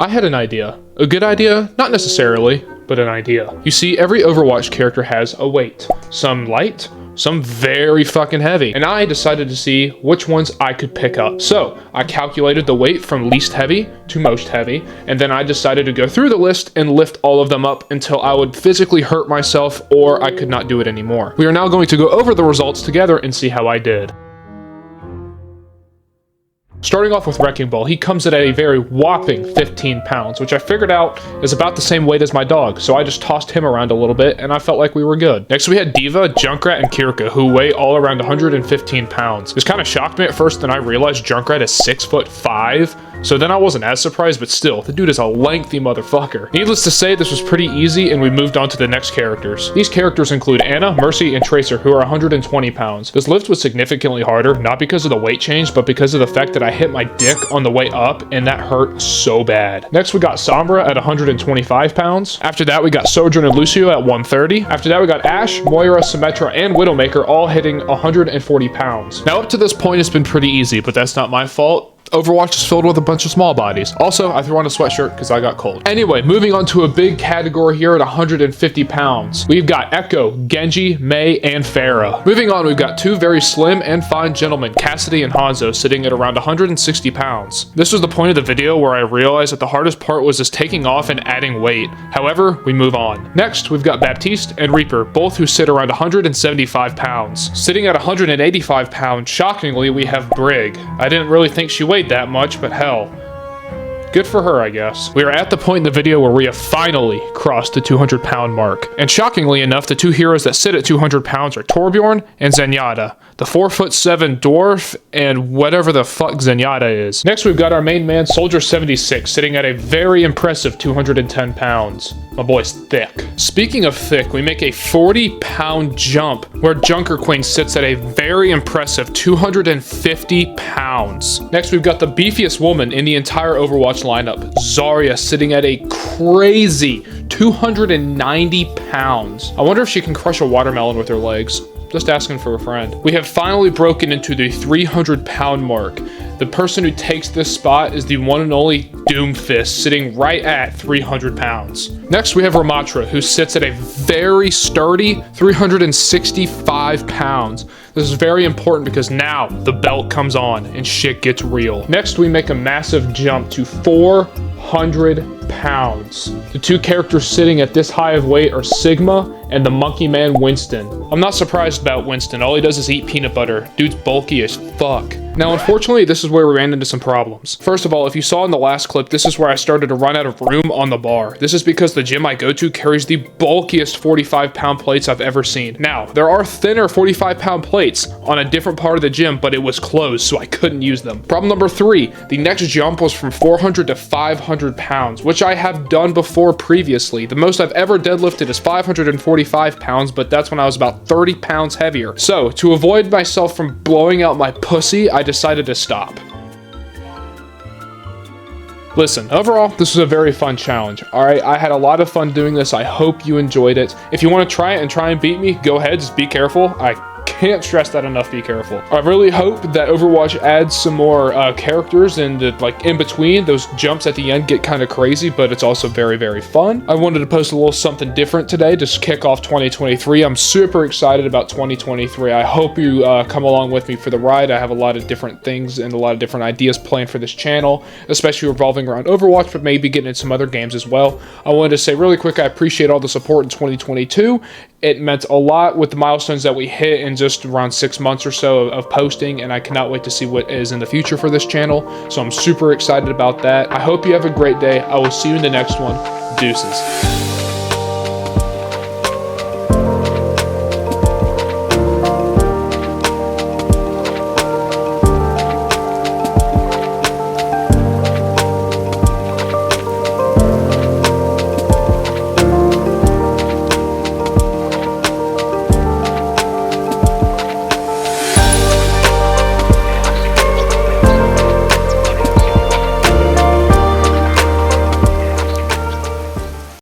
I had an idea. A good idea? Not necessarily, but an idea. You see, every Overwatch character has a weight. Some light, some very fucking heavy. And I decided to see which ones I could pick up. So I calculated the weight from least heavy to most heavy, and then I decided to go through the list and lift all of them up until I would physically hurt myself or I could not do it anymore. We are now going to go over the results together and see how I did. Starting off with Wrecking Ball, he comes in at a very whopping 15 pounds, which I figured out is about the same weight as my dog, so I just tossed him around a little bit, and I felt like we were good. Next we had Diva, Junkrat, and Kirka, who weigh all around 115 pounds. This kind of shocked me at first, then I realized Junkrat is 6'5", so then I wasn't as surprised, but still, the dude is a lengthy motherfucker. Needless to say, this was pretty easy, and we moved on to the next characters. These characters include Anna, Mercy, and Tracer, who are 120 pounds. This lift was significantly harder, not because of the weight change, but because of the fact that I hit my dick on the way up, and that hurt so bad. Next, we got Sombra at 125 pounds. After that, we got Sojourn and Lucio at 130. After that, we got Ashe, Moira, Symmetra, and Widowmaker all hitting 140 pounds. Now, up to this point, it's been pretty easy, but that's not my fault. Overwatch is filled with a bunch of small bodies. Also, I threw on a sweatshirt because I got cold. Anyway, moving on to a big category here at 150 pounds. We've got Echo, Genji, Mei, and Pharah. Moving on, we've got two very slim and fine gentlemen, Cassidy and Hanzo, sitting at around 160 pounds. This was the point of the video where I realized that the hardest part was just taking off and adding weight. However, we move on. Next, we've got Baptiste and Reaper, both who sit around 175 pounds. Sitting at 185 pounds, shockingly, we have Brig. I didn't really think she weighed that much, but hell, good for her, I guess. We are at the point in the video where we have finally crossed the 200 pound mark. And shockingly enough, the two heroes that sit at 200 pounds are Torbjorn and Zenyatta, the 4'7" dwarf and whatever the fuck Zenyatta is. Next, we've got our main man, Soldier 76, sitting at a very impressive 210 pounds. My boy's thick. Speaking of thick, we make a 40-pound jump where Junker Queen sits at a very impressive 250 pounds. Next, we've got the beefiest woman in the entire Overwatch lineup, Zarya, sitting at a crazy 290 pounds. I wonder if she can crush a watermelon with her legs. Just asking for a friend. We have finally broken into the 300 pound mark. The person who takes this spot is the one and only Doomfist, sitting right at 300 pounds. Next, we have Ramatra, who sits at a very sturdy 365 pounds. This is very important because now the belt comes on and shit gets real. Next, we make a massive jump to 400 pounds. The two characters sitting at this high of weight are Sigma and the monkey man Winston. I'm not surprised about Winston. All he does is eat peanut butter. Dude's bulky as fuck. Now, unfortunately, this is where we ran into some problems. First of all, if you saw in the last clip, this is where I started to run out of room on the bar. This is because the gym I go to carries the bulkiest 45-pound plates I've ever seen. Now, there are thinner 45-pound plates on a different part of the gym, but it was closed, so I couldn't use them. Problem number 3, the next jump was from 400 to 500 pounds, which I have done before previously. The most I've ever deadlifted is 545 pounds, but that's when I was about 30 pounds heavier. So, to avoid myself from blowing out my pussy, I decided to stop. Listen, overall, this was a very fun challenge. Alright, I had a lot of fun doing this. I hope you enjoyed it. If you want to try it and try and beat me, go ahead, just be careful. I can't stress that enough, be careful. I really hope that Overwatch adds some more characters and like in between, those jumps at the end get kind of crazy, but it's also very, very fun. I wanted to post a little something different today to kick off 2023. I'm super excited about 2023. I hope you come along with me for the ride. I have a lot of different things and a lot of different ideas planned for this channel, especially revolving around Overwatch, but maybe getting into some other games as well. I wanted to say really quick, I appreciate all the support in 2022. It meant a lot with the milestones that we hit in just around 6 months or so of posting, and I cannot wait to see what is in the future for this channel. So I'm super excited about that. I hope you have a great day. I will see you in the next one. Deuces.